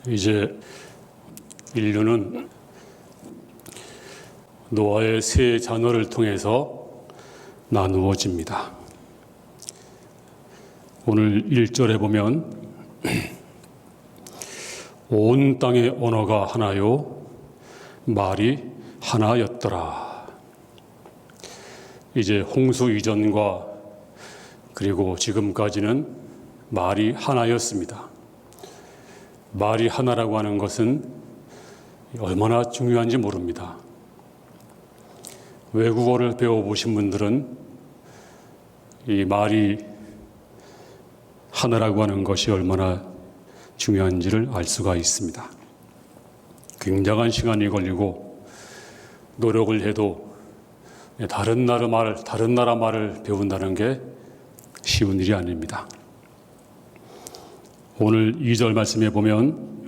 이제 인류는 노아의 세 자녀를 통해서 나누어집니다. 오늘 1절에 보면 온 땅의 언어가 하나요 말이 하나였더라. 이제 홍수 이전과 그리고 지금까지는 말이 하나였습니다. 말이 하나라고 하는 것은 얼마나 중요한지 모릅니다. 외국어를 배워보신 분들은 이 말이 하나라고 하는 것이 얼마나 중요한지를 알 수가 있습니다. 굉장한 시간이 걸리고 노력을 해도 다른 나라 말을 배운다는 게 쉬운 일이 아닙니다. 오늘 2절 말씀에 보면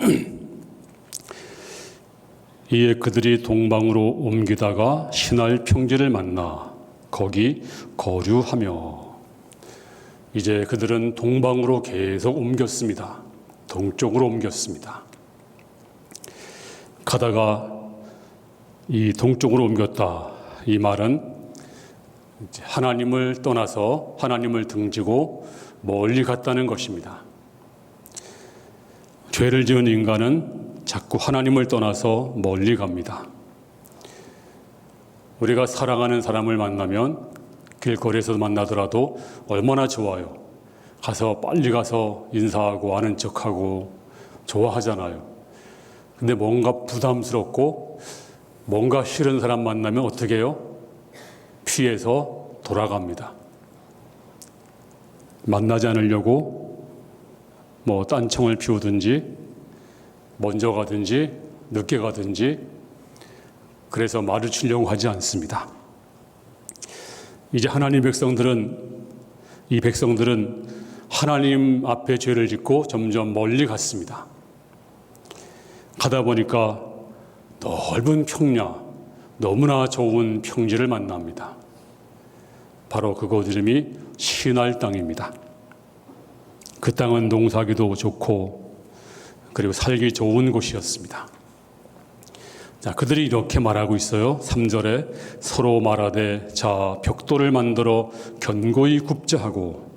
이에 그들이 동방으로 옮기다가 신할 평지를 만나 거기 거류하며. 이제 그들은 동방으로 계속 옮겼습니다. 동쪽으로 옮겼습니다. 가다가 이 동쪽으로 옮겼다. 이 말은 하나님을 떠나서 하나님을 등지고 멀리 갔다는 것입니다. 죄를 지은 인간은 자꾸 하나님을 떠나서 멀리 갑니다. 우리가 사랑하는 사람을 만나면 길거리에서 만나더라도 얼마나 좋아요. 빨리 가서 인사하고 아는 척하고 좋아하잖아요. 근데 뭔가 부담스럽고 뭔가 싫은 사람 만나면 어떻게 해요? 피해서 돌아갑니다. 만나지 않으려고 딴청을 피우든지 먼저 가든지 늦게 가든지 그래서 마주치려고 하지 않습니다. 이제 이 백성들은 하나님 앞에 죄를 짓고 점점 멀리 갔습니다. 가다 보니까 넓은 평야, 너무나 좋은 평지를 만납니다. 바로 그곳 이름이 신할 땅입니다. 그 땅은 농사하기도 좋고 그리고 살기 좋은 곳이었습니다. 자, 그들이 이렇게 말하고 있어요. 3절에 서로 말하되 자 벽돌을 만들어 견고히 굽자 하고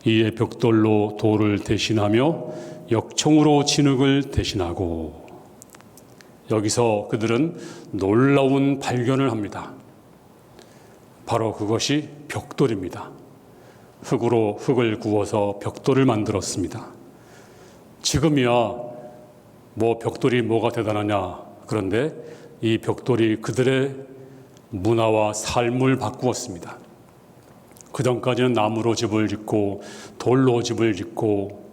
이에 벽돌로 돌을 대신하며 역청으로 진흙을 대신하고. 여기서 그들은 놀라운 발견을 합니다. 바로 그것이 벽돌입니다. 흙을 구워서 벽돌을 만들었습니다. 지금이야 벽돌이 뭐가 대단하냐. 그런데 이 벽돌이 그들의 문화와 삶을 바꾸었습니다. 그전까지는 나무로 집을 짓고 돌로 집을 짓고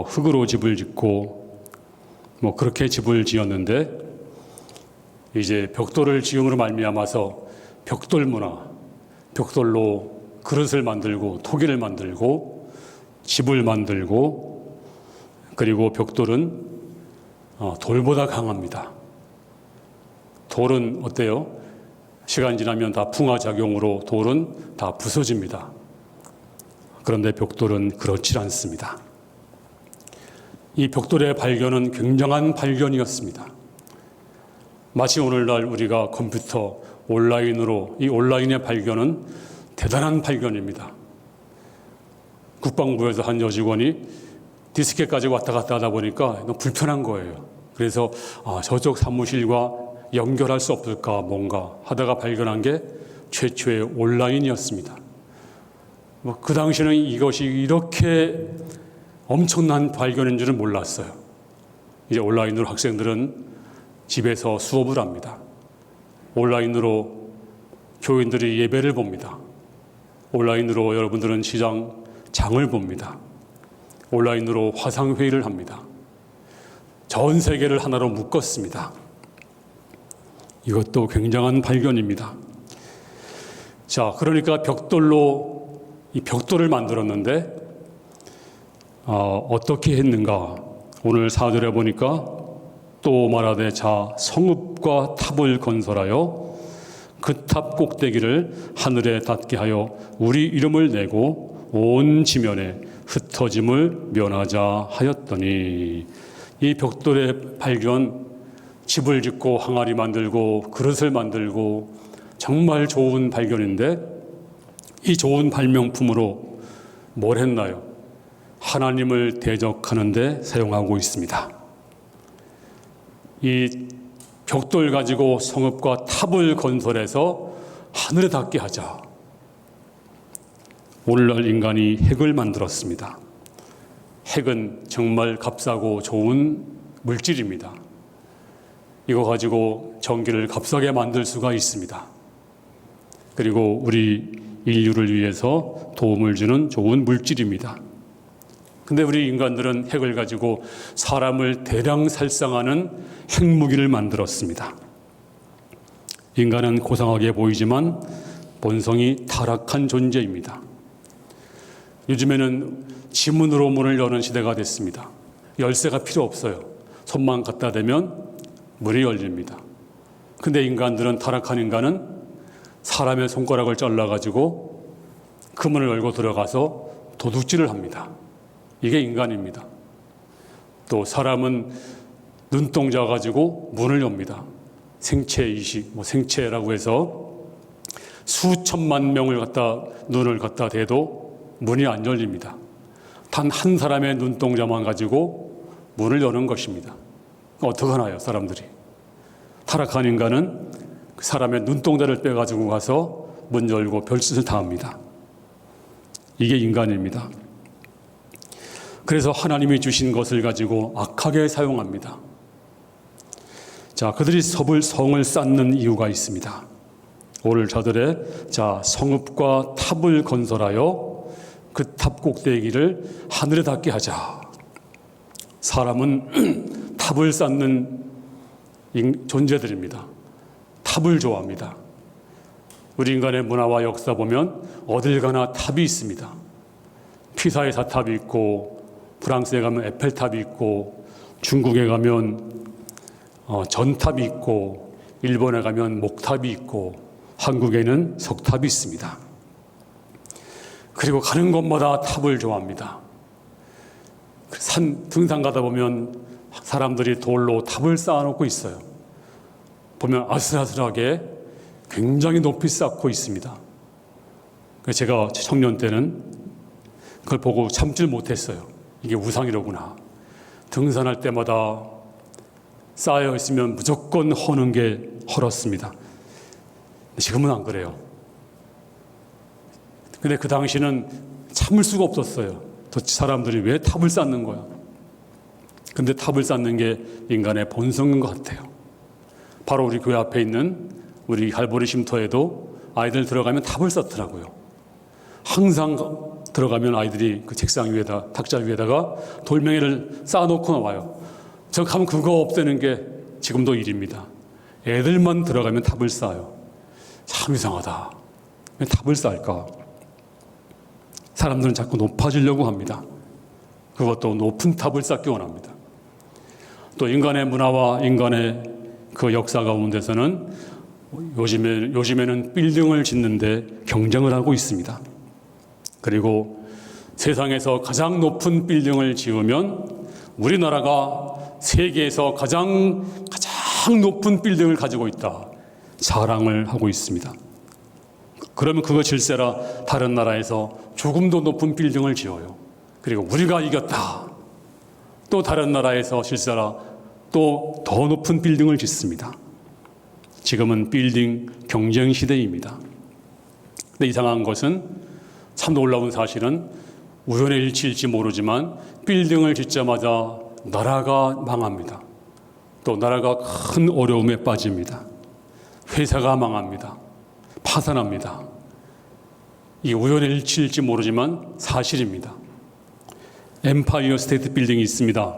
흙으로 집을 짓고 그렇게 집을 지었는데 이제 벽돌을 지음으로 말미암아서 벽돌 문화, 벽돌로 그릇을 만들고 토기를 만들고 집을 만들고 그리고 벽돌은 돌보다 강합니다. 돌은 어때요? 시간 지나면 다 풍화작용으로 돌은 다 부서집니다. 그런데 벽돌은 그렇지 않습니다. 이 벽돌의 발견은 굉장한 발견이었습니다. 마치 오늘날 우리가 컴퓨터 이 온라인의 발견은 대단한 발견입니다. 국방부에서 한 여직원이 디스켓까지 왔다 갔다 하다 보니까 너무 불편한 거예요. 그래서 저쪽 사무실과 연결할 수 없을까 뭔가 하다가 발견한 게 최초의 온라인이었습니다. 그 당시에는 이것이 이렇게 엄청난 발견인 줄은 몰랐어요. 이제 온라인으로 학생들은 집에서 수업을 합니다. 온라인으로 교인들이 예배를 봅니다. 온라인으로 여러분들은 장을 봅니다. 온라인으로 화상회의를 합니다. 전 세계를 하나로 묶었습니다. 이것도 굉장한 발견입니다. 자, 그러니까 이 벽돌을 만들었는데 어떻게 했는가? 오늘 4절에 보니까 또 말하되 자 성읍과 탑을 건설하여 그 탑 꼭대기를 하늘에 닿게 하여 우리 이름을 내고 온 지면에 흩어짐을 면하자 하였더니 이 벽돌의 발견, 집을 짓고 항아리 만들고 그릇을 만들고 정말 좋은 발견인데 이 좋은 발명품으로 뭘 했나요? 하나님을 대적하는 데 사용하고 있습니다. 이 벽돌 가지고 성읍과 탑을 건설해서 하늘에 닿게 하자. 오늘날 인간이 핵을 만들었습니다. 핵은 정말 값싸고 좋은 물질입니다. 이거 가지고 전기를 값싸게 만들 수가 있습니다. 그리고 우리 인류를 위해서 도움을 주는 좋은 물질입니다. 근데 우리 인간들은 핵을 가지고 사람을 대량 살상하는 핵무기를 만들었습니다. 인간은 고상하게 보이지만 본성이 타락한 존재입니다. 요즘에는 지문으로 문을 여는 시대가 됐습니다. 열쇠가 필요 없어요. 손만 갖다 대면 문이 열립니다. 근데 인간들은, 타락한 인간은 사람의 손가락을 잘라가지고 그 문을 열고 들어가서 도둑질을 합니다. 이게 인간입니다. 또 사람은 눈동자 가지고 문을 엽니다. 생체이식, 생체라고 해서 수천만 명을 눈을 갖다 대도 문이 안 열립니다. 단 한 사람의 눈동자만 가지고 문을 여는 것입니다. 어떡하나요, 사람들이? 타락한 인간은 그 사람의 눈동자를 빼가지고 가서 문 열고 별짓을 다 합니다. 이게 인간입니다. 그래서 하나님이 주신 것을 가지고 악하게 사용합니다. 자, 그들이 성을 쌓는 이유가 있습니다. 오늘 저들의 성읍과 탑을 건설하여 그 탑 꼭대기를 하늘에 닿게 하자. 사람은 탑을 쌓는 존재들입니다. 탑을 좋아합니다. 우리 인간의 문화와 역사 보면 어딜 가나 탑이 있습니다. 피사의 사탑이 있고, 프랑스에 가면 에펠탑이 있고, 중국에 가면 전탑이 있고, 일본에 가면 목탑이 있고, 한국에는 석탑이 있습니다. 그리고 가는 곳마다 탑을 좋아합니다. 산 등산 가다 보면 사람들이 돌로 탑을 쌓아놓고 있어요. 보면 아슬아슬하게 굉장히 높이 쌓고 있습니다. 제가 청년 때는 그걸 보고 참질 못했어요. 이게 우상이로구나. 등산할 때마다 쌓여 있으면 무조건 허는 게 헐었습니다. 지금은 안 그래요. 근데 그 당시는 참을 수가 없었어요. 도대체 사람들이 왜 탑을 쌓는 거야? 근데 탑을 쌓는 게 인간의 본성인 것 같아요. 바로 우리 교회 앞에 있는 우리 갈보리 쉼터에도 아이들 들어가면 탑을 쌓더라고요. 항상 들어가면 아이들이 그 책상 위에다, 탁자 위에다가 돌멩이를 쌓아놓고 나와요. 저 가면 그거 없애는 게 지금도 일입니다. 애들만 들어가면 탑을 쌓아요. 참 이상하다. 왜 탑을 쌓을까? 사람들은 자꾸 높아지려고 합니다. 그것도 높은 탑을 쌓기 원합니다. 또 인간의 문화와 인간의 그 역사 가운데서는 요즘에는 빌딩을 짓는데 경쟁을 하고 있습니다. 그리고 세상에서 가장 높은 빌딩을 지으면 우리나라가 세계에서 가장 높은 빌딩을 가지고 있다. 자랑을 하고 있습니다. 그러면 그거 질세라 다른 나라에서 조금 더 높은 빌딩을 지어요. 그리고 우리가 이겼다. 또 다른 나라에서 질세라 또 더 높은 빌딩을 짓습니다. 지금은 빌딩 경쟁 시대입니다. 근데 이상한 것은, 참 놀라운 사실은 우연의 일치일지 모르지만 빌딩을 짓자마자 나라가 망합니다. 또 나라가 큰 어려움에 빠집니다. 회사가 망합니다. 파산합니다. 이게 우연의 일치일지 모르지만 사실입니다. 엠파이어 스테이트 빌딩이 있습니다.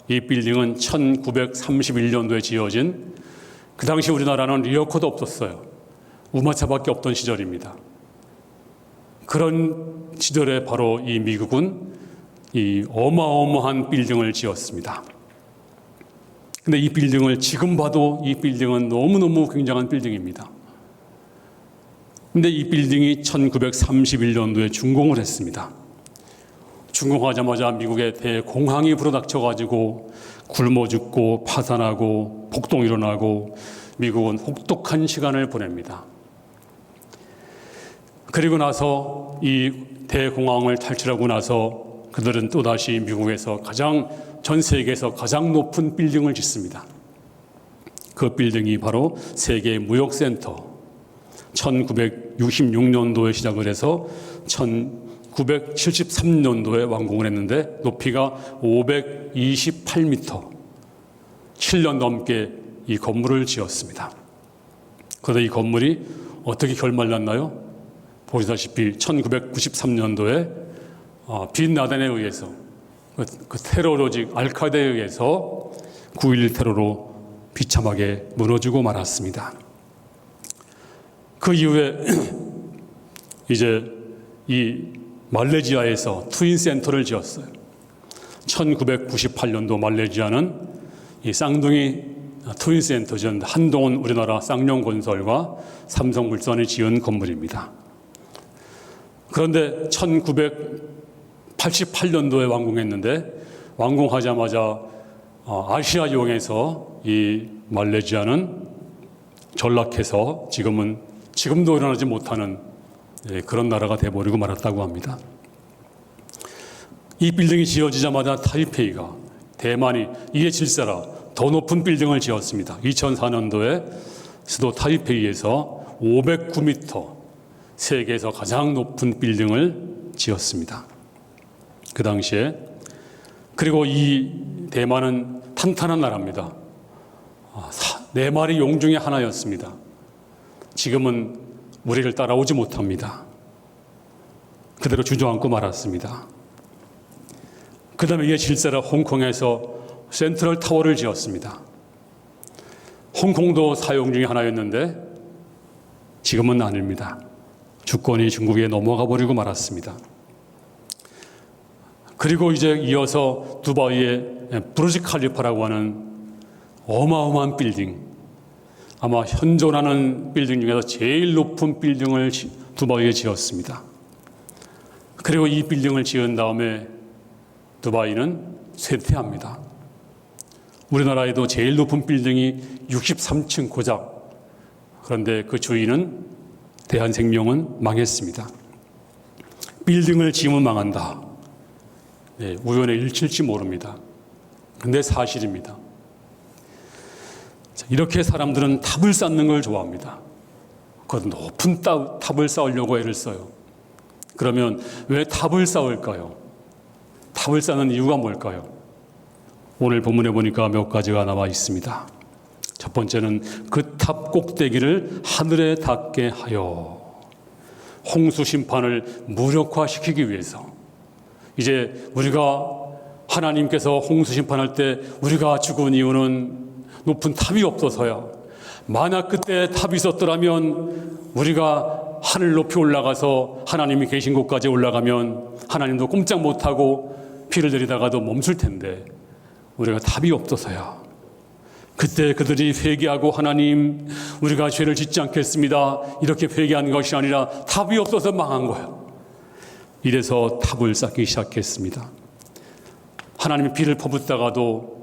이 빌딩은 1931년도에 지어진, 그 당시 우리나라는 리어커도 없었어요. 우마차밖에 없던 시절입니다. 그런 시절에 바로 이 미국은 이 어마어마한 빌딩을 지었습니다. 근데 이 빌딩을 지금 봐도 이 빌딩은 너무너무 굉장한 빌딩입니다. 근데 이 빌딩이 1931년도에 준공을 했습니다. 준공하자마자 미국의 대공황이 불어닥쳐가지고 굶어 죽고 파산하고 폭동 일어나고 미국은 혹독한 시간을 보냅니다. 그리고 나서 이 대공황을 탈출하고 나서 그들은 또다시 미국에서 전 세계에서 가장 높은 빌딩을 짓습니다. 그 빌딩이 바로 세계 무역센터. 1966년도에 시작을 해서 1973년도에 완공을 했는데 높이가 528m, 7년 넘게 이 건물을 지었습니다. 그런데 이 건물이 어떻게 결말났나요? 보시다시피 1993년도에 빈라덴에 의해서 그 테러 조직 알카에다에 의해서 9.11 테러로 비참하게 무너지고 말았습니다. 그 이후에 이제 이 말레이시아에서 트윈 센터를 지었어요. 1998년도 말레이시아는 이 쌍둥이 트윈 센터전 한동훈 우리나라 쌍용건설과 삼성물산이 지은 건물입니다. 그런데 1988년도에 완공했는데 완공하자마자 아시아용에서 이 말레이시아는 전락해서 지금도 일어나지 못하는 그런 나라가 돼버리고 말았다고 합니다. 이 빌딩이 지어지자마자 타이페이가 대만이 이에 질세라 더 높은 빌딩을 지었습니다. 2004년도에 수도 타이페이에서 509m 세계에서 가장 높은 빌딩을 지었습니다. 그 당시에. 그리고 이 대만은 탄탄한 나라입니다. 4마리 용 중에 하나였습니다. 지금은 우리를 따라오지 못합니다. 그대로 주저앉고 말았습니다. 그 다음에 이에 질세라 홍콩에서 센트럴 타워를 지었습니다. 홍콩도 사용 중에 하나였는데 지금은 아닙니다. 주권이 중국에 넘어가 버리고 말았습니다. 그리고 이제 이어서 두바이의 부르즈 칼리파라고 하는 어마어마한 빌딩, 아마 현존하는 빌딩 중에서 제일 높은 빌딩을 두바이에 지었습니다. 그리고 이 빌딩을 지은 다음에 두바이는 쇠퇴합니다. 우리나라에도 제일 높은 빌딩이 63층 고작. 그런데 그 주인은 대한생명은 망했습니다. 빌딩을 지으면 망한다. 네, 우연의 일치일지 모릅니다. 근데 사실입니다. 이렇게 사람들은 탑을 쌓는 걸 좋아합니다. 그 높은 탑을 쌓으려고 애를 써요. 그러면 왜 탑을 쌓을까요? 탑을 쌓는 이유가 뭘까요? 오늘 본문에 보니까 몇 가지가 나와 있습니다. 첫 번째는 그 탑 꼭대기를 하늘에 닿게 하여 홍수 심판을 무력화시키기 위해서. 이제 우리가 하나님께서 홍수 심판할 때 우리가 죽은 이유는 높은 탑이 없어서야. 만약 그때 탑이 있었더라면 우리가 하늘 높이 올라가서 하나님이 계신 곳까지 올라가면 하나님도 꼼짝 못하고 피를 들이다가도 멈출 텐데 우리가 탑이 없어서야. 그때 그들이 회개하고 하나님 우리가 죄를 짓지 않겠습니다 이렇게 회개한 것이 아니라 탑이 없어서 망한 거예요. 이래서 탑을 쌓기 시작했습니다. 하나님의 비를 퍼붓다가도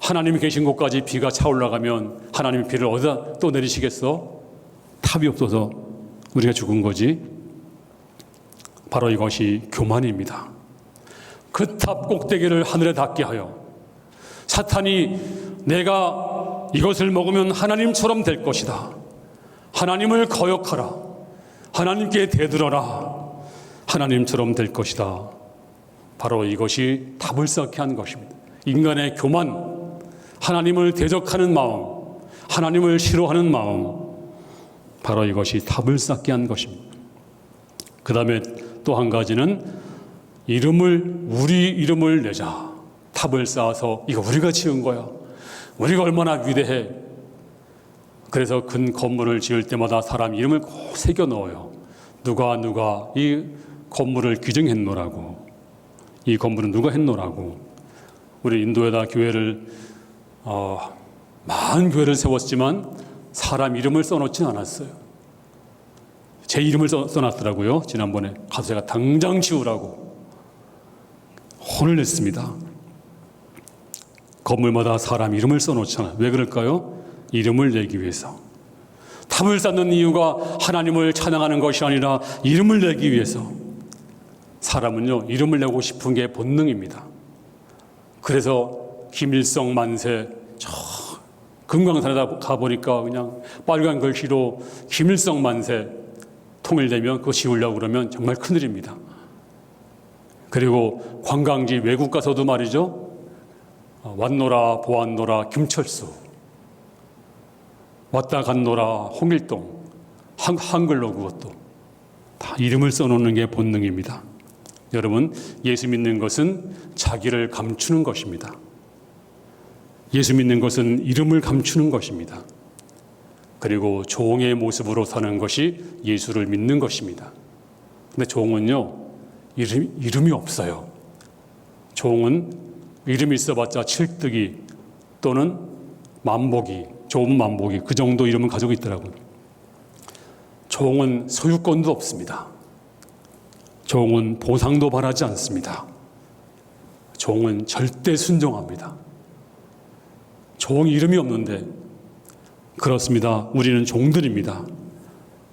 하나님이 계신 곳까지 비가 차올라가면 하나님의 비를 어디다 또 내리시겠어? 탑이 없어서 우리가 죽은 거지. 바로 이것이 교만입니다. 그 탑 꼭대기를 하늘에 닿게 하여 사탄이 내가 이것을 먹으면 하나님처럼 될 것이다. 하나님을 거역하라. 하나님께 대들어라. 하나님처럼 될 것이다. 바로 이것이 탑을 쌓게 한 것입니다. 인간의 교만, 하나님을 대적하는 마음, 하나님을 싫어하는 마음, 바로 이것이 탑을 쌓게 한 것입니다. 그 다음에 또 한 가지는 우리 이름을 내자. 탑을 쌓아서 이거 우리가 지은 거야. 우리가 얼마나 위대해. 그래서 큰 건물을 지을 때마다 사람 이름을 꼭 새겨 넣어요. 누가 이 건물을 규정했노라고. 이 건물은 누가 했노라고. 우리 인도에다 교회를 많은 교회를 세웠지만 사람 이름을 써놓지는 않았어요. 제 이름을 써놨더라고요. 지난번에 가서 제가 당장 지우라고 혼을 냈습니다. 건물마다 사람 이름을 써놓잖아요. 왜 그럴까요? 이름을 내기 위해서. 탑을 쌓는 이유가 하나님을 찬양하는 것이 아니라 이름을 내기 위해서. 사람은요, 이름을 내고 싶은 게 본능입니다. 그래서 김일성 만세, 저 금강산에다 가보니까 그냥 빨간 글씨로 김일성 만세, 통일되면 그거 지우려고 그러면 정말 큰일입니다. 그리고 관광지 외국 가서도 말이죠, 왔노라 보았노라 김철수, 왔다 갔노라 홍일동, 한글로 그것도 다 이름을 써놓는 게 본능입니다. 여러분, 예수 믿는 것은 자기를 감추는 것입니다. 예수 믿는 것은 이름을 감추는 것입니다. 그리고 종의 모습으로 사는 것이 예수를 믿는 것입니다. 근데 종은요, 이름이 없어요. 종은 이름이 있어봤자 칠뜨기 또는 만보기, 좋은 만보기, 그 정도 이름은 가지고 있더라고요. 종은 소유권도 없습니다. 종은 보상도 바라지 않습니다. 종은 절대 순종합니다. 종 이름이 없는데, 그렇습니다. 우리는 종들입니다.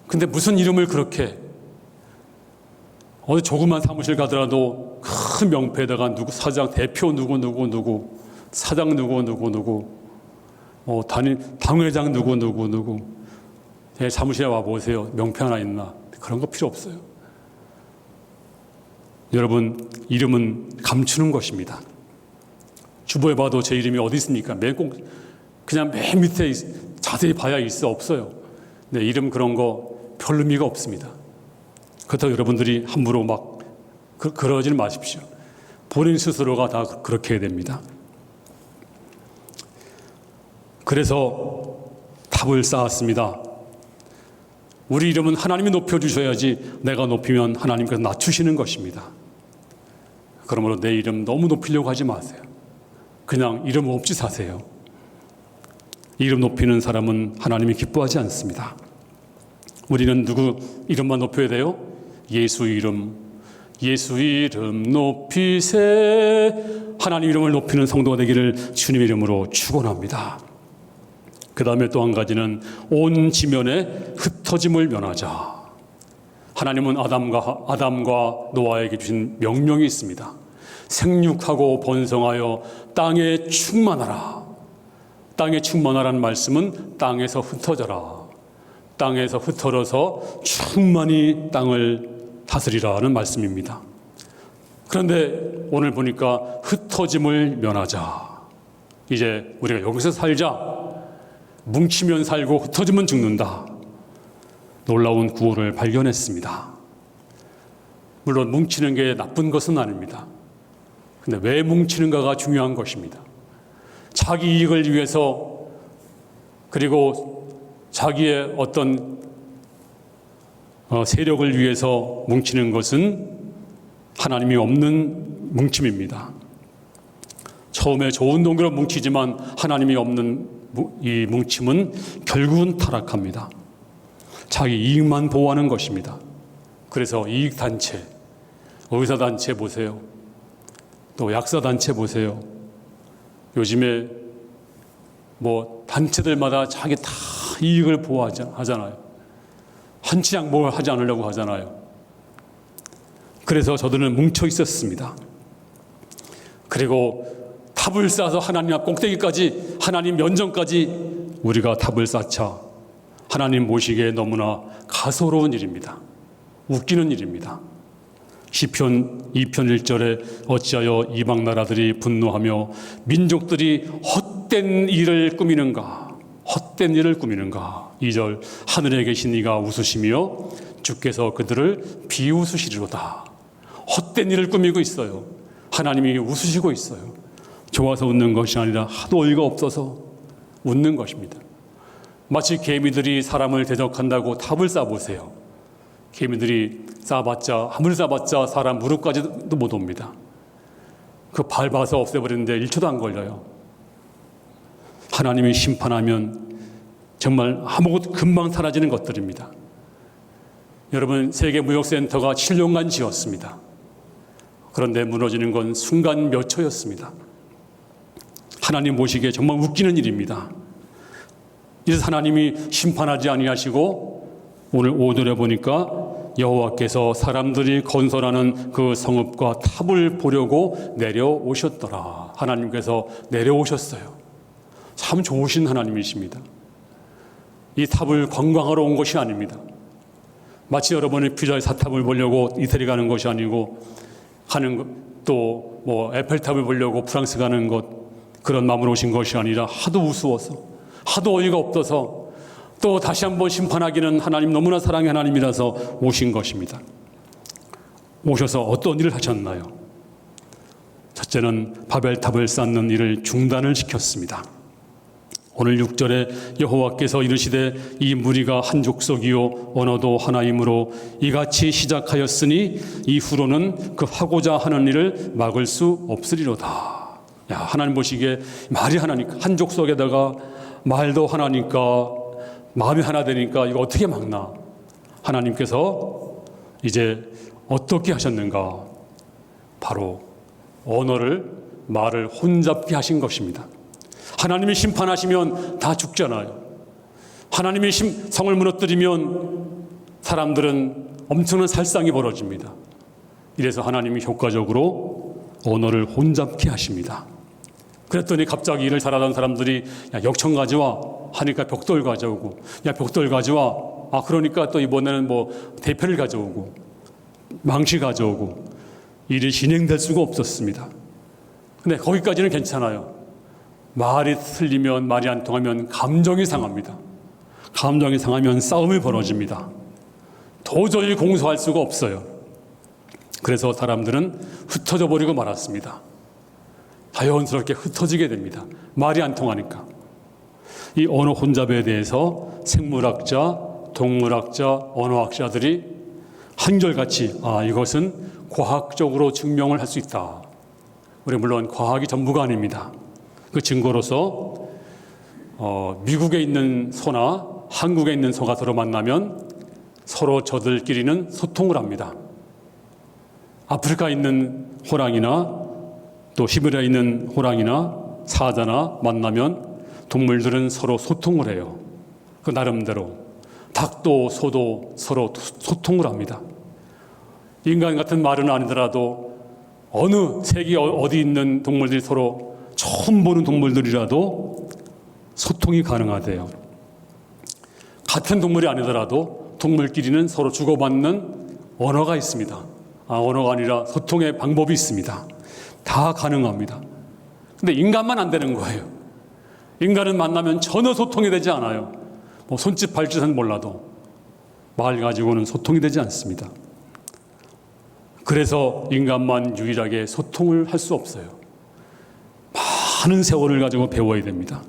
근데 무슨 이름을 그렇게, 어디 조그만 사무실 가더라도 큰 명패에다가 누구 사장, 대표 누구, 사장 누구, 당회장 누구, 제 사무실에 와보세요. 명패 하나 있나? 그런 거 필요 없어요. 여러분, 이름은 감추는 것입니다. 주보에 봐도 제 이름이 어디 있습니까? 그냥 맨 밑에 자세히 봐야 있어, 없어요. 네, 이름 그런 거 별 의미가 없습니다. 그렇다고 여러분들이 함부로 막 그러지는 마십시오. 본인 스스로가 다 그렇게 해야 됩니다. 그래서 탑을 쌓았습니다. 우리 이름은 하나님이 높여주셔야지 내가 높이면 하나님께서 낮추시는 것입니다. 그러므로 내 이름 너무 높이려고 하지 마세요. 그냥 이름 없이 사세요. 이름 높이는 사람은 하나님이 기뻐하지 않습니다. 우리는 누구 이름만 높여야 돼요? 예수 이름 높이세. 하나님 이름을 높이는 성도가 되기를 주님의 이름으로 축원합니다. 그 다음에 또 한 가지는 온 지면에 흩어짐을 면하자. 하나님은 아담과 노아에게 주신 명령이 있습니다. 생육하고 번성하여 땅에 충만하라. 땅에 충만하라는 말씀은 땅에서 흩어져라. 땅에서 흩어져서 충만히 땅을 다스리라는 말씀입니다. 그런데 오늘 보니까 흩어짐을 면하자. 이제 우리가 여기서 살자. 뭉치면 살고 흩어지면 죽는다. 놀라운 구호를 발견했습니다. 물론 뭉치는 게 나쁜 것은 아닙니다. 근데 왜 뭉치는가가 중요한 것입니다. 자기 이익을 위해서, 그리고 자기의 어떤 세력을 위해서 뭉치는 것은 하나님이 없는 뭉침입니다. 처음에 좋은 동기로 뭉치지만 하나님이 없는 이 뭉침은 결국은 타락합니다. 자기 이익만 보호하는 것입니다. 그래서 이익단체, 의사단체 보세요. 또 약사단체 보세요. 요즘에 단체들마다 자기 다 이익을 보호하잖아요. 한치 양보를 하지 않으려고 하잖아요. 그래서 저들은 뭉쳐 있었습니다. 그리고 탑을 쌓아서 하나님 앞 꼭대기까지, 하나님 면전까지 우리가 탑을 쌓자. 하나님 모시기에 너무나 가소로운 일입니다. 웃기는 일입니다. 시편 2편 1절에 어찌하여 이방 나라들이 분노하며 민족들이 헛된 일을 꾸미는가. 2절 하늘에 계신 이가 웃으시며 주께서 그들을 비웃으시리로다. 헛된 일을 꾸미고 있어요. 하나님이 웃으시고 있어요. 좋아서 웃는 것이 아니라 하도 어이가 없어서 웃는 것입니다. 마치 개미들이 사람을 대적한다고 탑을 쌓아보세요. 개미들이 아무리 쌓아봤자 사람 무릎까지도 못 옵니다. 그 밟아서 없애버리는데 1초도 안 걸려요. 하나님이 심판하면 정말 아무것도 금방 사라지는 것들입니다. 여러분, 세계무역센터가 7년간 지었습니다. 그런데 무너지는 건 순간 몇 초였습니다. 하나님 보시기에 정말 웃기는 일입니다. 이래서 하나님이 심판하지 아니하시고 오늘 5절에 보니까 여호와께서 사람들이 건설하는 그 성읍과 탑을 보려고 내려오셨더라. 하나님께서 내려오셨어요. 참 좋으신 하나님이십니다. 이 탑을 관광하러 온 것이 아닙니다. 마치 여러분이 피사의 사탑을 보려고 이태리 가는 것이 아니고 또 뭐 에펠탑을 보려고 프랑스 가는 것, 그런 마음으로 오신 것이 아니라 하도 우스워서, 하도 어이가 없어서, 또 다시 한번 심판하기는 하나님 너무나 사랑의 하나님이라서 오신 것입니다. 오셔서 어떤 일을 하셨나요? 첫째는 바벨탑을 쌓는 일을 중단을 시켰습니다. 오늘 6절에 여호와께서 이르시되 이 무리가 한 족속이요 언어도 하나이므로 이같이 시작하였으니 이후로는 그 하고자 하는 일을 막을 수 없으리로다. 야, 하나님 보시기에 말이 하나니까, 한 족속에다가 말도 하나니까, 마음이 하나 되니까 이거 어떻게 막나? 하나님께서 이제 어떻게 하셨는가? 바로 언어를, 말을 혼잡게 하신 것입니다. 하나님이 심판하시면 다 죽잖아요. 하나님이 성을 무너뜨리면 사람들은 엄청난 살상이 벌어집니다. 이래서 하나님이 효과적으로 언어를 혼잡게 하십니다. 그랬더니 갑자기 일을 잘하던 사람들이 야, 역청 가져와 하니까 벽돌 가져오고, 야, 벽돌 가져와. 아, 그러니까 또 이번에는 뭐 대패를 가져오고 망치 가져오고, 일이 진행될 수가 없었습니다. 근데 거기까지는 괜찮아요. 말이 틀리면, 말이 안 통하면 감정이 상합니다. 감정이 상하면 싸움이 벌어집니다. 도저히 공소할 수가 없어요. 그래서 사람들은 흩어져 버리고 말았습니다. 자연스럽게 흩어지게 됩니다. 말이 안 통하니까. 이 언어 혼잡에 대해서 생물학자, 동물학자, 언어학자들이 한결같이 이것은 과학적으로 증명을 할 수 있다. 우리 물론 과학이 전부가 아닙니다. 그 증거로서 미국에 있는 소나 한국에 있는 소가 서로 만나면 서로 저들끼리는 소통을 합니다. 아프리카에 있는 호랑이나 또 시베리아에 있는 호랑이나 사자나 만나면 동물들은 서로 소통을 해요. 그 나름대로 닭도 소도 서로 소통을 합니다. 인간 같은 말은 아니더라도 어느 세계 어디 있는 동물들이 서로 처음 보는 동물들이라도 소통이 가능하대요. 같은 동물이 아니더라도 동물끼리는 서로 주고받는 언어가 있습니다. 언어가 아니라 소통의 방법이 있습니다. 다 가능합니다. 근데 인간만 안 되는 거예요. 인간은 만나면 전혀 소통이 되지 않아요. 뭐 손짓 발짓은 몰라도 말 가지고는 소통이 되지 않습니다. 그래서 인간만 유일하게 소통을 할 수 없어요. 많은 세월을 가지고 배워야 됩니다.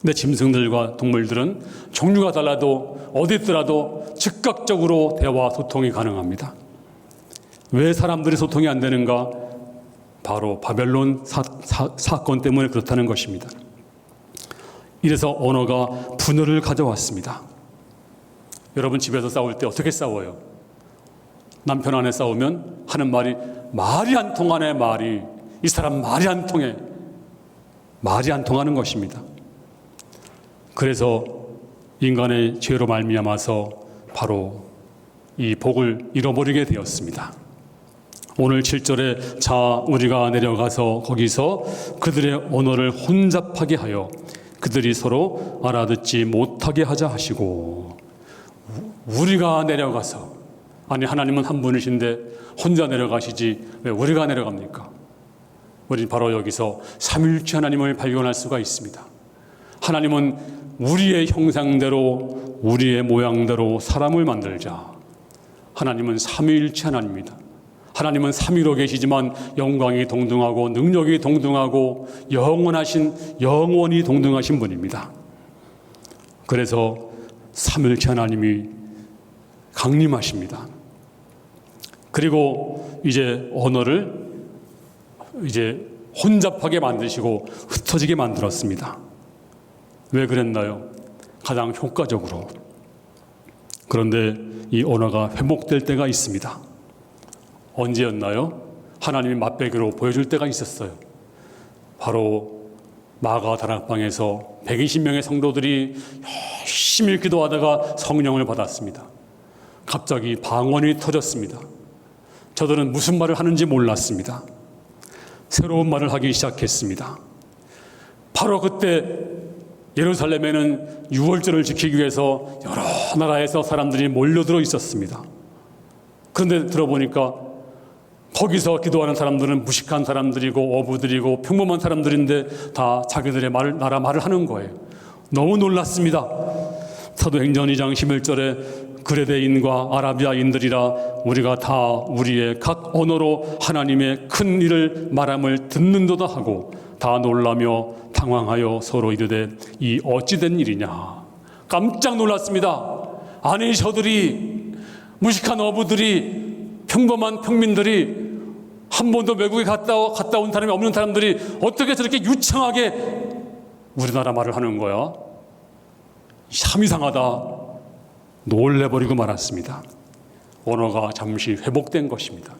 근데 짐승들과 동물들은 종류가 달라도 어디 있더라도 즉각적으로 대화 소통이 가능합니다. 왜 사람들이 소통이 안 되는가? 바로 바벨론 사건 때문에 그렇다는 것입니다. 이래서 언어가 분열을 가져왔습니다. 여러분 집에서 싸울 때 어떻게 싸워요? 남편 아내 싸우면 하는 말이 안 통하네. 말이, 이 사람 말이 안 통해. 말이 안 통하는 것입니다. 그래서 인간의 죄로 말미암아서 바로 이 복을 잃어버리게 되었습니다. 오늘 7절에 자 우리가 내려가서 거기서 그들의 언어를 혼잡하게 하여 그들이 서로 알아듣지 못하게 하자 하시고, 우리가 내려가서, 아니 하나님은 한 분이신데 혼자 내려가시지 왜 우리가 내려갑니까? 우리는 바로 여기서 삼위일체 하나님을 발견할 수가 있습니다. 하나님은 우리의 형상대로 우리의 모양대로 사람을 만들자. 하나님은 삼위일체 하나님입니다. 하나님은 삼위로 계시지만 영광이 동등하고 능력이 동등하고 영원히 동등하신 분입니다. 그래서 삼위일체 하나님이 강림하십니다. 그리고 이제 언어를 이제 혼잡하게 만드시고 흩어지게 만들었습니다. 왜 그랬나요? 가장 효과적으로. 그런데 이 언어가 회복될 때가 있습니다. 언제였나요? 하나님이 맛배기로 보여줄 때가 있었어요. 바로 마가 다락방에서 120명의 성도들이 열심히 기도하다가 성령을 받았습니다. 갑자기 방언이 터졌습니다. 저들은 무슨 말을 하는지 몰랐습니다. 새로운 말을 하기 시작했습니다. 바로 그때 예루살렘에는 유월절을 지키기 위해서 여러 나라에서 사람들이 몰려들어 있었습니다. 그런데 들어보니까 거기서 기도하는 사람들은 무식한 사람들이고 어부들이고 평범한 사람들인데 다 자기들의 나라 말을 하는 거예요. 너무 놀랐습니다. 사도행전 2장 11절에 그레데인과 아라비아인들이라 우리가 다 우리의 각 언어로 하나님의 큰 일을 말함을 듣는도다 하고 다 놀라며 당황하여 서로 이르되 이 어찌된 일이냐. 깜짝 놀랐습니다. 아니 저들이 무식한 어부들이 평범한 평민들이 한 번도 외국에 갔다 온 사람이 없는 사람들이 어떻게 저렇게 유창하게 우리나라 말을 하는 거야? 참 이상하다. 놀래버리고 말았습니다. 언어가 잠시 회복된 것입니다.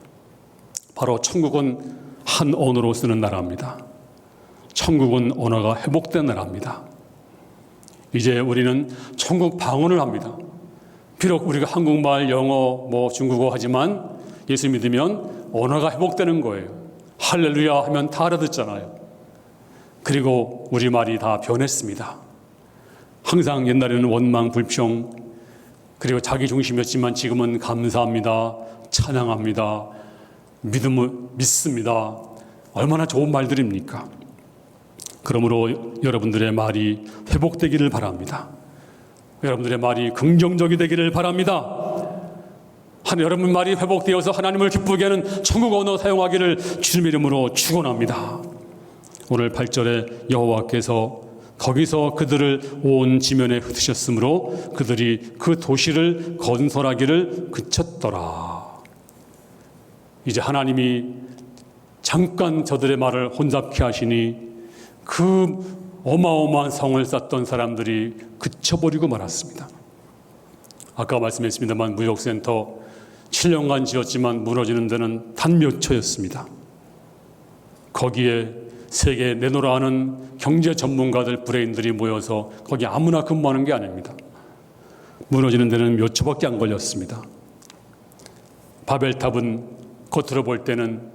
바로 천국은 한 언어로 쓰는 나라입니다. 천국은 언어가 회복된 나라입니다. 이제 우리는 천국 방언을 합니다. 비록 우리가 한국말, 영어, 중국어 하지만 예수 믿으면 언어가 회복되는 거예요. 할렐루야 하면 다 알아듣잖아요. 그리고 우리말이 다 변했습니다. 항상 옛날에는 원망, 불평, 그리고 자기 중심이었지만 지금은 감사합니다, 찬양합니다, 믿습니다. 얼마나 좋은 말들입니까? 그러므로 여러분들의 말이 회복되기를 바랍니다. 여러분들의 말이 긍정적이 되기를 바랍니다. 여러분 말이 회복되어서 하나님을 기쁘게 하는 천국 언어 사용하기를 주님의 이름으로 축원합니다. 오늘 8절에 여호와께서 거기서 그들을 온 지면에 흩으셨으므로 그들이 그 도시를 건설하기를 그쳤더라. 이제 하나님이 잠깐 저들의 말을 혼잡케 하시니 그 어마어마한 성을 쌓던 사람들이 그쳐버리고 말았습니다. 아까 말씀했습니다만 무역센터 7년간 지었지만 무너지는 데는 단 몇 초였습니다. 거기에 세계 내놓으라 하는 경제 전문가들 브레인들이 모여서 거기 아무나 근무하는 게 아닙니다. 무너지는 데는 몇 초밖에 안 걸렸습니다. 바벨탑은 겉으로 볼 때는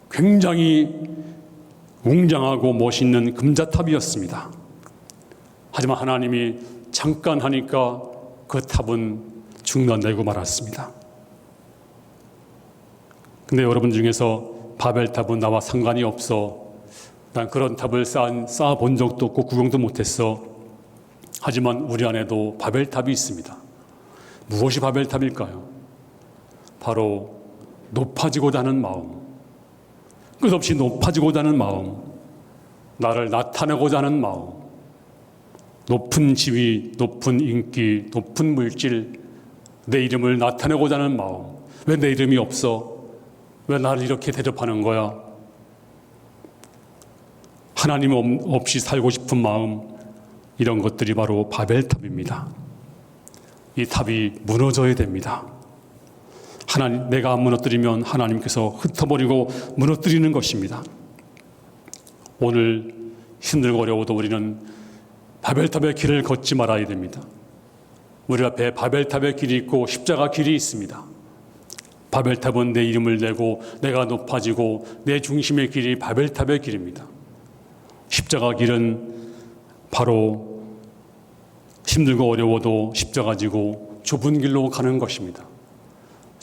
굉장히 웅장하고 멋있는 금자탑이었습니다. 하지만 하나님이 잠깐 하니까 그 탑은 중단되고 말았습니다. 근데 여러분 중에서 바벨탑은 나와 상관이 없어, 난 그런 탑을 쌓아본 적도 없고 구경도 못했어. 하지만 우리 안에도 바벨탑이 있습니다. 무엇이 바벨탑일까요? 바로 높아지고자 하는 마음, 끝없이 높아지고자 하는 마음, 나를 나타내고자 하는 마음, 높은 지위, 높은 인기, 높은 물질, 내 이름을 나타내고자 하는 마음. 왜 내 이름이 없어? 왜 나를 이렇게 대접하는 거야? 하나님 없이 살고 싶은 마음, 이런 것들이 바로 바벨탑입니다. 이 탑이 무너져야 됩니다. 내가 무너뜨리면 하나님께서 흩어버리고 무너뜨리는 것입니다. 오늘 힘들고 어려워도 우리는 바벨탑의 길을 걷지 말아야 됩니다. 우리 앞에 바벨탑의 길이 있고 십자가 길이 있습니다. 바벨탑은 내 이름을 내고 내가 높아지고 내 중심의 길이 바벨탑의 길입니다. 십자가 길은 바로 힘들고 어려워도 십자가 지고 좁은 길로 가는 것입니다.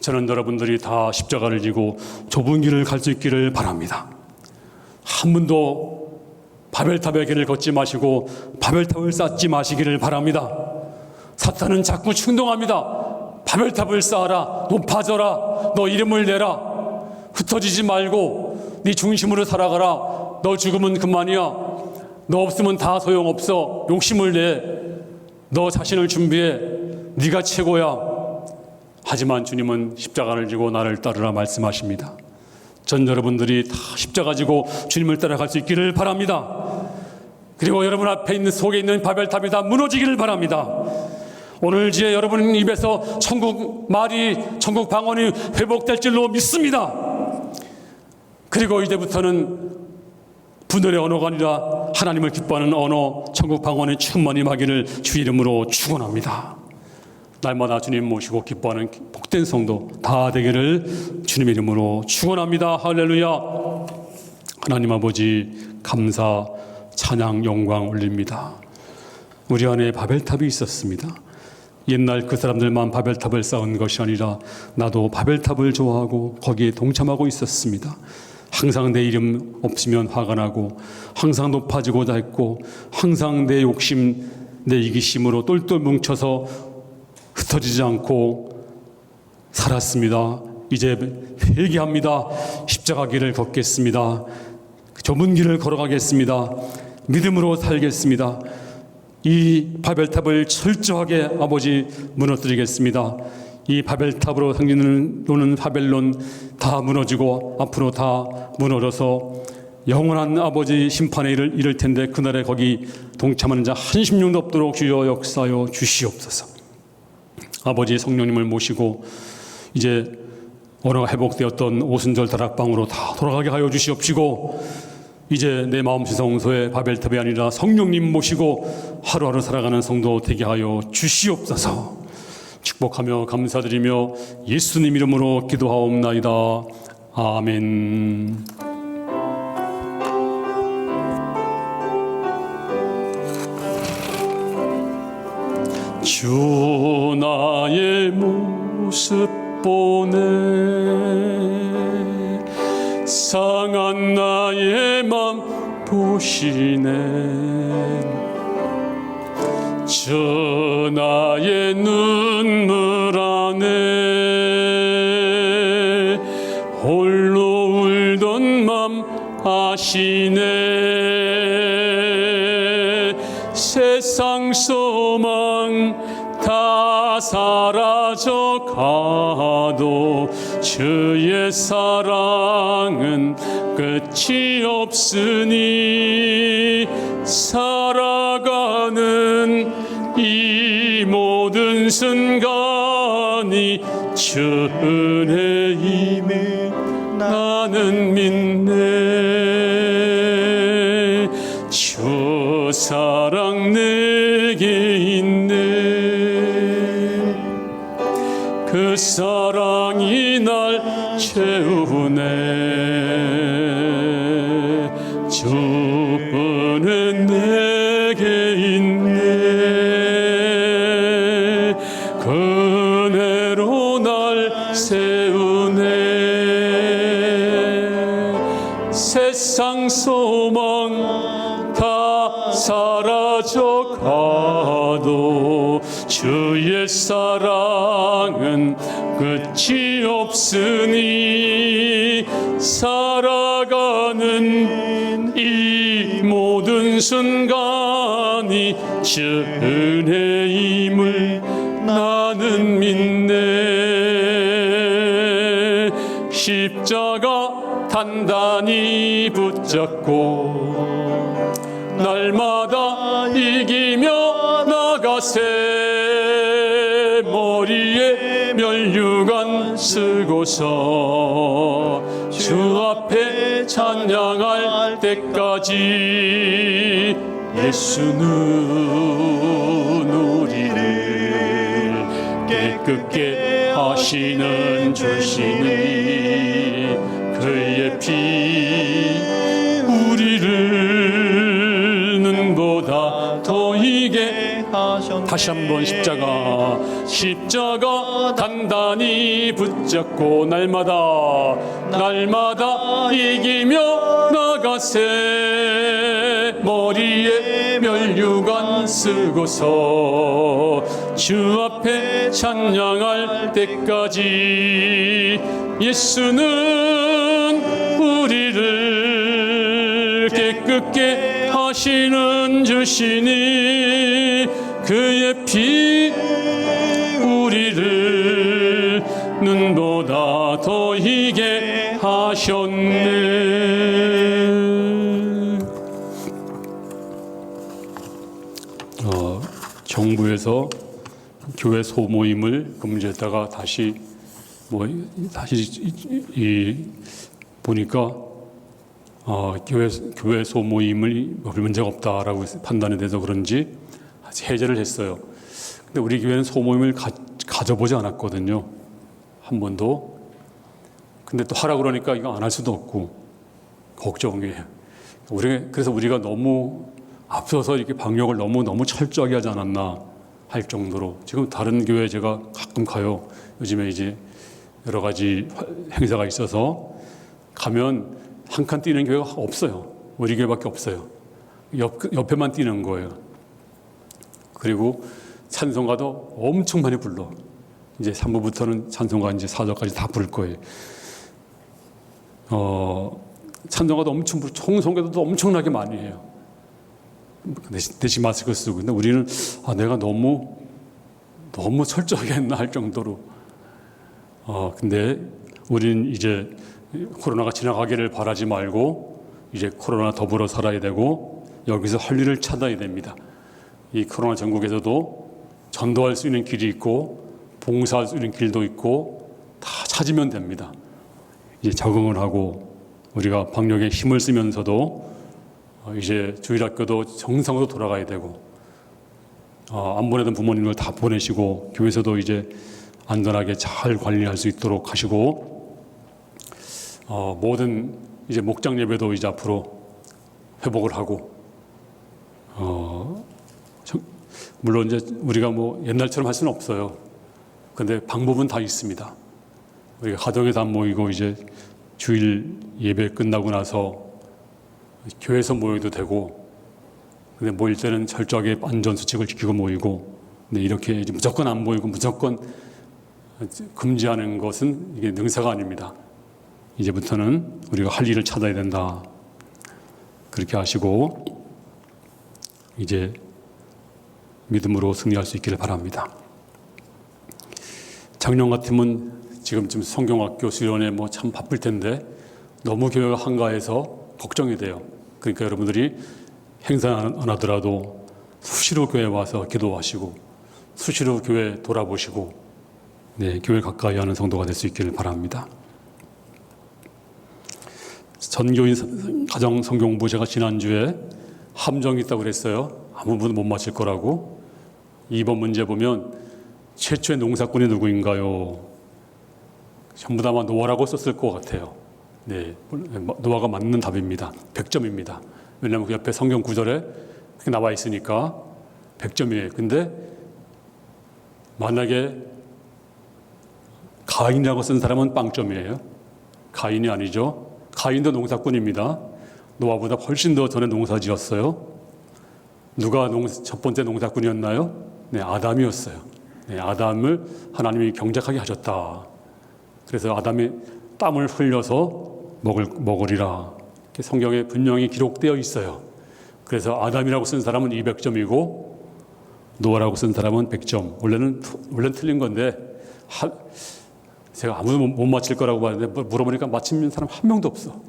저는 여러분들이 다 십자가를 지고 좁은 길을 갈 수 있기를 바랍니다. 한 분도 바벨탑의 길을 걷지 마시고 바벨탑을 쌓지 마시기를 바랍니다. 사탄은 자꾸 충동합니다. 바벨탑을 쌓아라, 높아져라, 너 이름을 내라, 흩어지지 말고 네 중심으로 살아가라, 너 죽으면 그만이야, 너 없으면 다 소용없어, 욕심을 내, 너 자신을 준비해, 네가 최고야. 하지만 주님은 십자가를 지고 나를 따르라 말씀하십니다. 전 여러분들이 다 십자가 지고 주님을 따라갈 수 있기를 바랍니다. 그리고 여러분 앞에 있는 속에 있는 바벨탑이 다 무너지기를 바랍니다. 오늘 이제 여러분 입에서 천국 말이, 천국 방언이 회복될 줄로 믿습니다. 그리고 이제부터는 분열의 언어가 아니라 하나님을 기뻐하는 언어, 천국 방언에 충만히 임하기를 주 이름으로 축원합니다. 날마다 주님 모시고 기뻐하는 복된 성도 다 되기를 주님 이름으로 축원합니다. 할렐루야. 하나님 아버지 감사, 찬양, 영광 올립니다. 우리 안에 바벨탑이 있었습니다. 옛날 그 사람들만 바벨탑을 쌓은 것이 아니라 나도 바벨탑을 좋아하고 거기에 동참하고 있었습니다. 항상 내 이름 없으면 화가 나고 항상 높아지고자 했고 항상 내 욕심, 내 이기심으로 똘똘 뭉쳐서 흩어지지 않고 살았습니다. 이제 회개합니다. 십자가 길을 걷겠습니다. 좁은 길을 걸어가겠습니다. 믿음으로 살겠습니다. 이 바벨탑을 철저하게 아버지 무너뜨리겠습니다. 이 바벨탑으로 생기는 바벨론 다 무너지고 앞으로 다 무너져서 영원한 아버지 심판에 이를 텐데 그날에 거기 동참하는 자 한 심령도 없도록 주여 역사하여 주시옵소서. 아버지 성령님을 모시고 이제 언어가 회복되었던 오순절 다락방으로 다 돌아가게 하여 주시옵시고 이제 내 마음 지성소에 바벨탑이 아니라 성령님 모시고 하루하루 살아가는 성도 되게 하여 주시옵소서. 축복하며 감사드리며 예수님 이름으로 기도하옵나이다. 아멘. 주 나의 모습 보네 상한 나의 맘 보시네 주 나의 눈물 안에 홀로 울던 맘 아시네 세상 소망 다 사라져 가도 주의 사랑은 끝이 없으니 살아가는 이 모든 순간이 주 은혜임을 나는 믿네 주 사랑 내게 있네 그 사랑이 날 채우네 주는 내게 있네 그 은혜로 날 세우네 세상 소망 다 사라져 가도 주의 사랑은 끝이 없으니 살아가는 이 모든 순간이 주 은혜임을 나는 믿네 십자가 단단히 붙잡고 날마다 이기며 나가세 머리에 면류관 쓰고서 주 앞에 찬양할 때까지 예수는 우리를 깨끗게 하시는 주시니 그의 피 우리를 눈보다 더 이게 하셨네 다시 한번 십자가 단단히 붙잡고 날마다 이기며 나가세 머리에 면류관 쓰고서 주 앞에 찬양할 때까지 예수는 우리를 깨끗게 하시는 주시니 그의 피 우리를 눈보다 더 희게 하셨네. 정부에서 교회 소모임을 금지했다가 다시 보니까 교회 소모임을 별 문제가 없다라고 판단이 돼서 그런지 해제를 했어요. 근데 우리 교회는 소모임을 가져보지 않았거든요. 한 번도. 근데 또 하라 그러니까 이거 안 할 수도 없고 걱정이에요. 그래서 우리가 너무 앞서서 이렇게 방역을 너무 철저하게 하지 않았나 할 정도로. 지금 다른 교회 제가 가끔 가요. 요즘에 이제 여러 가지 행사가 있어서 가면 한 칸 뛰는 교회가 없어요. 우리 교회밖에 없어요. 옆에만 뛰는 거예요. 그리고 찬송가도 엄청 많이 불러. 이제 3부부터는 찬송가 이제 4절까지 다 부를 거예요. 찬송가도 엄청 부르고 총성가도 엄청나게 많이 해요. 대신 마스크 쓰고. 근데 우리는 내가 너무 철저하게 했나 할 정도로. 근데 우리는 이제 코로나가 지나가기를 바라지 말고 이제 코로나 더불어 살아야 되고 여기서 할 일을 찾아야 됩니다. 이 코로나 전국에서도 전도할 수 있는 길이 있고 봉사할 수 있는 길도 있고 다 찾으면 됩니다. 이제 적응을 하고 우리가 방역에 힘을 쓰면서도 이제 주일학교도 정상으로 돌아가야 되고 안 보내던 부모님을 다 보내시고 교회에서도 이제 안전하게 잘 관리할 수 있도록 하시고 모든 이제 목장 예배도 이제 앞으로 회복을 하고 물론 이제 우리가 뭐 옛날처럼 할 수는 없어요. 근데 방법은 다 있습니다. 우리가 가정에서 안 모이고 이제 주일 예배 끝나고 나서 교회에서 모여도 되고, 근데 모일 때는 철저하게 안전 수칙을 지키고 모이고, 근데 이렇게 이제 무조건 안 모이고 무조건 금지하는 것은 이게 능사가 아닙니다. 이제부터는 우리가 할 일을 찾아야 된다. 그렇게 하시고 이제 믿음으로 승리할 수 있기를 바랍니다. 작년 같으면 지금쯤 성경학교 수련회 뭐 참 바쁠 텐데 너무 교회가 한가해서 걱정이 돼요. 그러니까 여러분들이 행사 안 하더라도 수시로 교회 와서 기도하시고 수시로 교회 돌아보시고 교회 가까이 하는 성도가 될 수 있기를 바랍니다. 전교인 가정성경부 제가 지난주에 함정이 있다고 그랬어요. 아무도 못 맞힐 거라고. 2번 문제 보면 최초의 농사꾼이 누구인가요? 전부 다 노아라고 썼을 것 같아요. 노아가 맞는 답입니다. 100점입니다. 왜냐하면 그 옆에 성경 구절에 그렇게 나와 있으니까 100점이에요. 근데 만약에 가인이라고 쓴 사람은 빵점이에요. 가인이 아니죠. 가인도 농사꾼입니다. 노아보다 훨씬 더 전에 농사 지었어요. 누가 첫 번째 농사꾼이었나요? 아담이었어요. 아담을 하나님이 경작하게 하셨다. 그래서 아담이 땀을 흘려서 먹으리라. 성경에 분명히 기록되어 있어요. 그래서 아담이라고 쓴 사람은 200점이고 노아라고 쓴 사람은 100점. 원래는 틀린 건데 제가 아무도 못 맞힐 거라고 봤는데 물어보니까 맞히는 사람 한 명도 없어.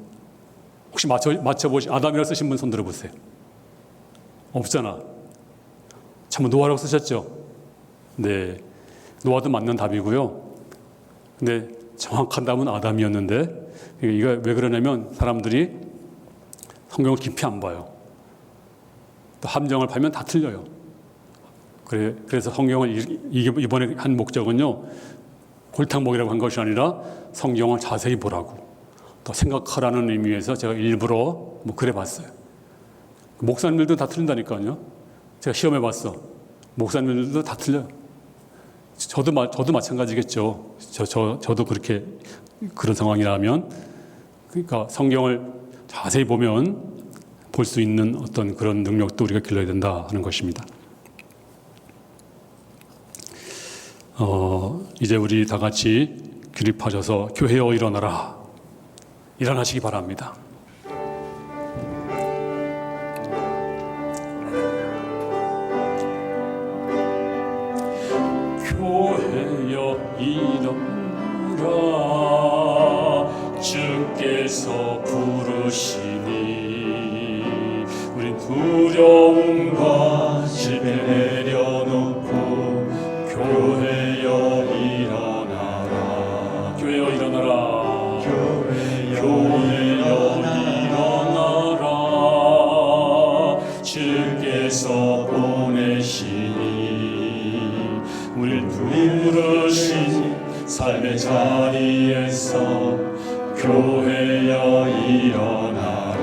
혹시 맞춰보시 아담이라고 쓰신 분 손 들어보세요. 없잖아. 참 노아라고 쓰셨죠? 네, 노아도 맞는 답이고요. 근데 정확한 답은 아담이었는데 이거 왜 그러냐면 사람들이 성경을 깊이 안 봐요. 또 함정을 팔면 다 틀려요. 그래서 성경을 이번에 한 목적은요, 골탕 먹이라고 한 것이 아니라 성경을 자세히 보라고 또 생각하라는 의미에서 제가 일부러 그래 봤어요. 목사님들도 다 틀린다니까요. 제가 시험해 봤어. 목사님들도 다 틀려요. 저도 마찬가지겠죠. 저도 그런 상황이라면, 그러니까 성경을 자세히 보면 볼 수 있는 어떤 그런 능력도 우리가 길러야 된다 하는 것입니다. 이제 우리 다 같이 기립하셔서 교회여 일어나라. 일어나시기 바랍니다. 교회여 일어나라. 주께서 부르시니 우린 두려움과 실패 내려놓고 교회여 일어나라. 교회여 일어나라. 교회여 일어나라. 위에서 보내시니 우릴 부르신 삶의 자리에서 교회여 일어나라.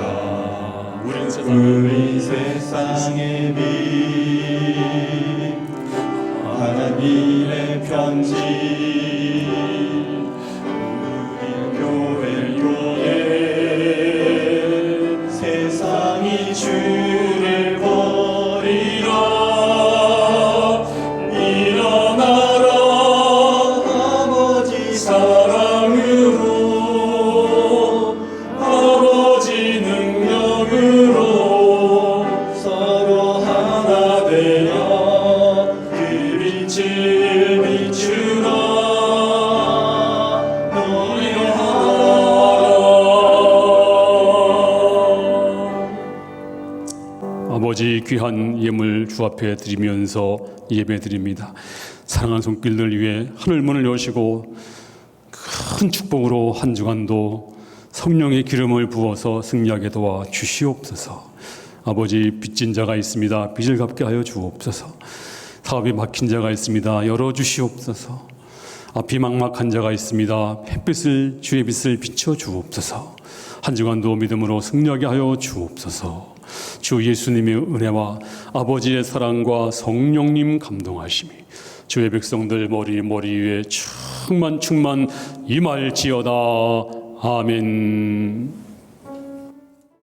우린 세상의 빛 하나님의 편지 우리 교회 세상이 주를 버리라. 일어나라 아버지 사랑으로 아버지 능력으로 서로 하나 되어 그 빛을 비추라. 너희 아버지 귀한 예물 주 앞에 드리면서 예배 드립니다. 사랑하는 손길들 위해 하늘문을 여시고 큰 축복으로 한 주간도 성령의 기름을 부어서 승리하게 도와 주시옵소서. 아버지 빚진 자가 있습니다. 빚을 갚게 하여 주옵소서. 사업이 막힌 자가 있습니다. 열어주시옵소서. 앞이 막막한 자가 있습니다. 햇빛을 주의 빛을 비춰 주옵소서. 한 주간도 믿음으로 승리하게 하여 주옵소서. 주 예수님의 은혜와 아버지의 사랑과 성령님 감동하심이 주의 백성들 머리 위에 충만 임할지어다. 아멘.